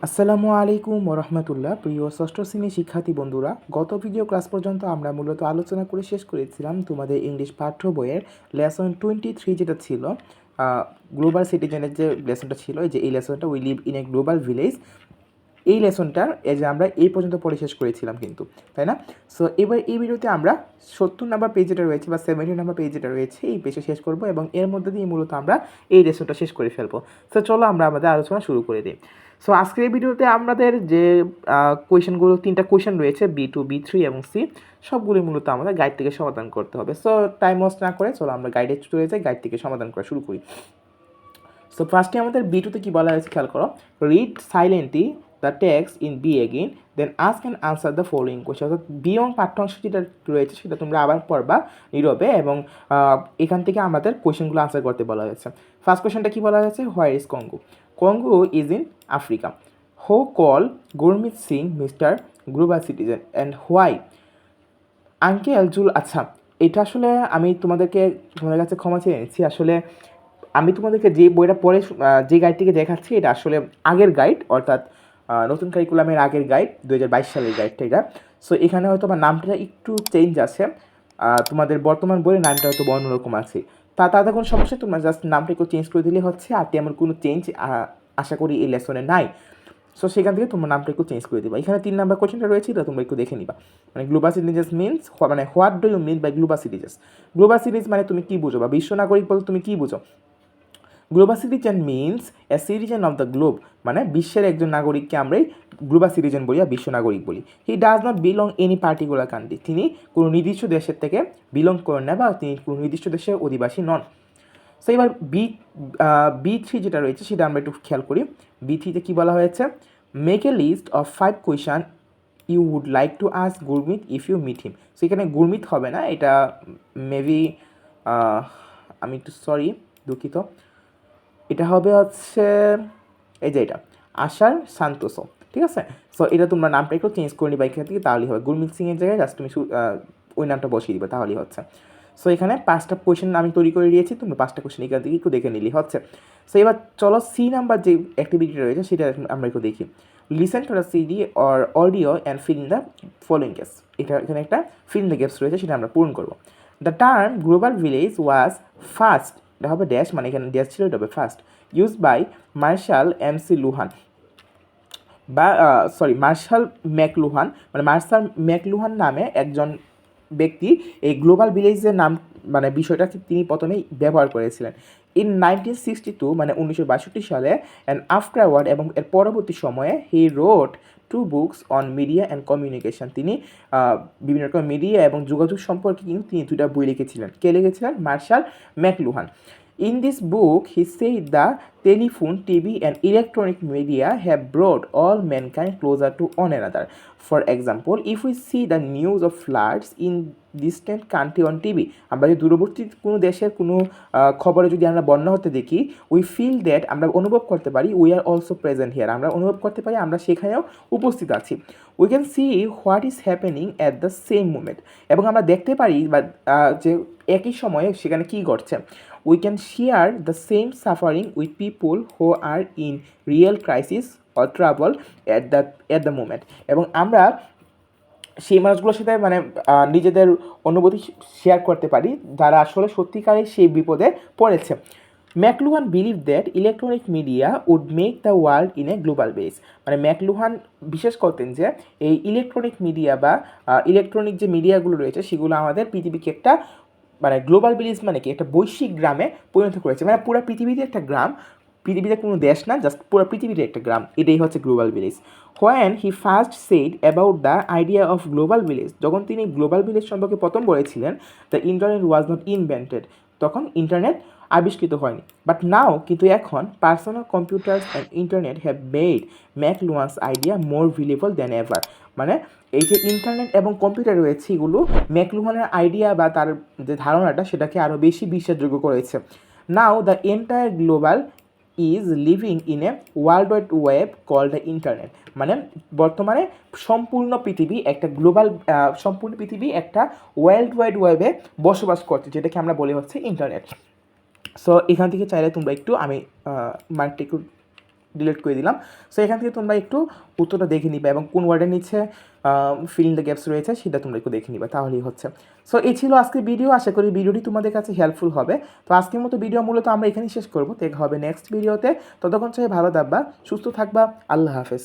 আসসালামু আলাইকুম ওরহমতুল্লাহ। প্রিয় ষষ্ঠ শ্রেণীর শিক্ষার্থী বন্ধুরা, গত ভিডিও ক্লাস পর্যন্ত আমরা মূলত আলোচনা করে শেষ করেছিলাম তোমাদের ইংলিশ পাঠ্য বইয়ের লেসন 23 যেটা ছিল গ্লোবাল সিটিজেনের যে লেসনটা ছিল, এই লেসনটা we live in a global village, এই লেসনটার যে আমরা এই পর্যন্ত পড়ে শেষ করেছিলাম কিন্তু, তাই না? সো এবার এই ভিডিওতে আমরা 70 নাম্বার পেজ যেটা রয়েছে বা 70 নাম্বার পেজ যেটা রয়েছে এই পেজে শেষ করব এবং এর মধ্যে দিয়ে মূলত আমরা এই লেসনটা শেষ করে ফেলবো। সো চলো আমরা আমাদের আলোচনা শুরু করে দিই। সো আজকের এই ভিডিওতে আমাদের যে কোয়েশনগুলো, 3টা কোয়েশন রয়েছে B2, B3 এবং C, সবগুলোই মূলত আমাদের গাইড থেকে সমাধান করতে হবে। সো টাইম ওয়েস্ট না করে চলো আমরা গাইডে চলে যাই, গাইড থেকে সমাধান করা শুরু করি। সো ফার্স্টে আমাদের B2তে কী বলা হয়েছে খেয়াল করো, read silently the text in B again then ask and answer the following question. অর্থাৎ বি এবং পাঠ্যাংশ যেটা রয়েছে সেটা তোমরা আবার পড়বা নীরবে এবং এখান থেকে আমাদের কোয়েশ্চেনগুলো আনসার করতে বলা হয়েছে। ফার্স্ট কোয়েশ্চেনটা কী বলা হয়েছে, where is Congo? Congo is in Africa. Who call Gurmit Singh mister global citizen and why? Uncle জুল। আচ্ছা, এটা আসলে আমি তোমাদের কাছে ক্ষমা চেয়ে নিচ্ছি। আসলে আমি তোমাদেরকে যে বইটা পড়ে যে গাইডটিকে দেখাচ্ছি এটা আসলে আগের গাইড, অর্থাৎ নতুন কারিকুলামের আগের গাইড, 2022 সালের গাইডটা এটা। সো এখানে হয়তো আমার নামটা একটু চেঞ্জ আছে, তোমাদের বর্তমান বইয়ের নামটা হয়তো অন্যরকম আছে। তাতে কোনো সমস্যা, তোমরা জাস্ট নামটা একটু চেঞ্জ করে দিলে হচ্ছে, আর তেমন কোনো চেঞ্জ আশা করি এই লেসনে নাই। সো সেখান থেকে তোমার নামটা একটু চেঞ্জ করে দিবা। এখানে 3 নাম্বার কোয়েশ্চেনটা রয়েছে, এটা তোমরা একটু দেখে নিবা। মানে গ্লোবাল সিটিজেস মিনস, মানে what do you mean by global citizens? Global citizens মানে তুমি কী বুঝো, বা বিশ্ব নাগরিক বলতে তুমি কী বুঝো? Global citizen means a citizen of the globe, মানে বিশ্বের একজন নাগরিককে আমরাই গ্লোবাল সিটিজেন বলি বা বিশ্ব নাগরিক বলি। He does not belong any particular country, তিনি কোনো নির্দিষ্ট দেশের থেকে বিলং করেন না বা তিনি কোনো নির্দিষ্ট দেশের অধিবাসী নন। সো এবার B3 যেটা রয়েছে সেটা আমরা একটু খেয়াল করি। B3তে কী বলা হয়েছে, make a list of 5 question you would like to ask Gurmit if you meet him. So এখানে গুরমিত হবে না, এটা মেবি আমি একটু সরি, দুঃখিত, এটা হবে হচ্ছে এই যে এটা আশার সান্তোসো, ঠিক আছে? সো এটা তোমরা নামটা একটু চেঞ্জ করে নিবা এখান থেকে, তাহলেই হবে। গুরমিত সিংয়ের জায়গায় জাস্ট তুমি ওই নামটা বসিয়ে দিবে, তাহলেই হচ্ছে। সো এখানে 5টা কোয়েশ্চেন আমি তৈরি করে দিয়েছি, তোমরা 5টা কোয়েশ্চেন এখান থেকে একটু দেখে নিলেই হচ্ছে। সো এবার চলো C নাম্বার যে অ্যাক্টিভিটি রয়েছে সেটা আমরা একটু দেখি। Listen to the CD or audio and fill in the following gaps. এখানে একটা ফিল ইন দ্য গ্যাপস রয়েছে, সেটা আমরা পূরণ করবো। The term global village was first, এটা হবে ড্যাশ, মানে এখানে ড্যাশ ছিল, এটা হবে first, use by Marshall MC Luhan বা মার্শাল ম্যাকলুহান, মানে মার্শাল ম্যাকলুহান নামে একজন ব্যক্তি এই গ্লোবাল ভিলেজের নাম, মানে বিষয়টা তিনি প্রথমেই ব্যবহার করেছিলেন। ইন 1962, মানে 1962 সালে, অ্যান্ড আফটারওয়ার্ড, এবং এর পরবর্তী সময়ে, he wrote 2 books on media and communication, তিনি বিভিন্ন রকম মিডিয়া এবং যোগাযোগ সম্পর্কে কিন্তু তিনি 2টা বই লিখেছিলেন। কে লিখেছিলেন? Marshall McLuhan. In this book, he said the telephone, TV, and electronic media have brought all mankind closer to one another. For example, if we see the news of floods in distant country on TV, আমরা যদি দূরবর্তী কোনো দেশের কোনো খবরে যদি আমরা বন্যা হতে দেখি, উই ফিল দ্যাট, আমরা অনুভব করতে পারি, we are also present here, আমরা অনুভব করতে পারি আমরা সেখানেও উপস্থিত আছি। We can see what is happening at the same moment, এবং আমরা দেখতে পারি বা যে একই সময়ে সেখানে কী ঘটছে। We can share the same suffering with people who are in real crisis or trouble at the moment, এবং আমরা সেই মানুষগুলোর সাথে মানে নিজেদের অনুভূতি শেয়ার করতে পারি যারা আসলে সত্যিকারে সেই বিপদে পড়েছে। McLuhan believe that electronic media would make the world in a global base, মানে ম্যাকলুহান বিশ্বাস করতেন যে এই ইলেকট্রনিক মিডিয়া বা ইলেকট্রনিক যে মিডিয়াগুলো রয়েছে সেগুলো আমাদের পৃথিবীকে একটা, মানে গ্লোবাল ভিলেজ মানে কি, একটা বৈশ্বিক গ্রামে পরিণত করেছে, মানে পুরো পৃথিবীতে একটা গ্রাম, পৃথিবীতে কোনো দেশ না, জাস্ট পুরো পৃথিবীতে একটা গ্রাম, এটাই হচ্ছে global village. When he first said about the idea of global village, যখন তিনি গ্লোবাল ভিলেজ সম্পর্কে প্রথম বলেছিলেন, the internet was not invented, তখন ইন্টারনেট আবিষ্কৃত হয়নি। বাট নাও, কিন্তু এখন, personal computers and internet have made McLuhan's idea more viable than ever, মানে এই যে ইন্টারনেট এবং কম্পিউটার রয়েছে এগুলো ম্যাকলুহানের আইডিয়া বা তার যে ধারণাটা সেটাকে আরও বেশি বিশ্বাসযোগ্য করেছে। Now the entire global is living in a world wide web called the internet, মানে বর্তমানে সম্পূর্ণ পৃথিবী একটা গ্লোবাল, সম্পূর্ণ পৃথিবী একটা ওয়ার্ল্ড ওয়াইড ওয়েবে বসবাস করছে, যেটাকে আমরা বলি হচ্ছে ইন্টারনেট। সো এখান থেকে চাইলে তোমরা একটু, আমি মার্কটা একটু ডিলিট করে দিলাম। সো এখান থেকে তোমরা একটু উত্তরটা দেখে নিবে এবং কোন ওয়ার্ডের নিচে ফিল ইন দ্য গ্যাপস রয়েছে সেটা তোমরা একটু দেখে নিবে, তাহলেই হচ্ছে। সো এই ছিল আজকের ভিডিও, আশা করি ভিডিওটি তোমাদের কাছে হেল্পফুল হবে। তো আজকের মতো ভিডিও মূলত আমরা এখানেই শেষ করবো, দেখা হবে নেক্সট ভিডিওতে। ততক্ষণ চাই ভালো থাকবা, সুস্থ থাকবা, আল্লাহ হাফেজ।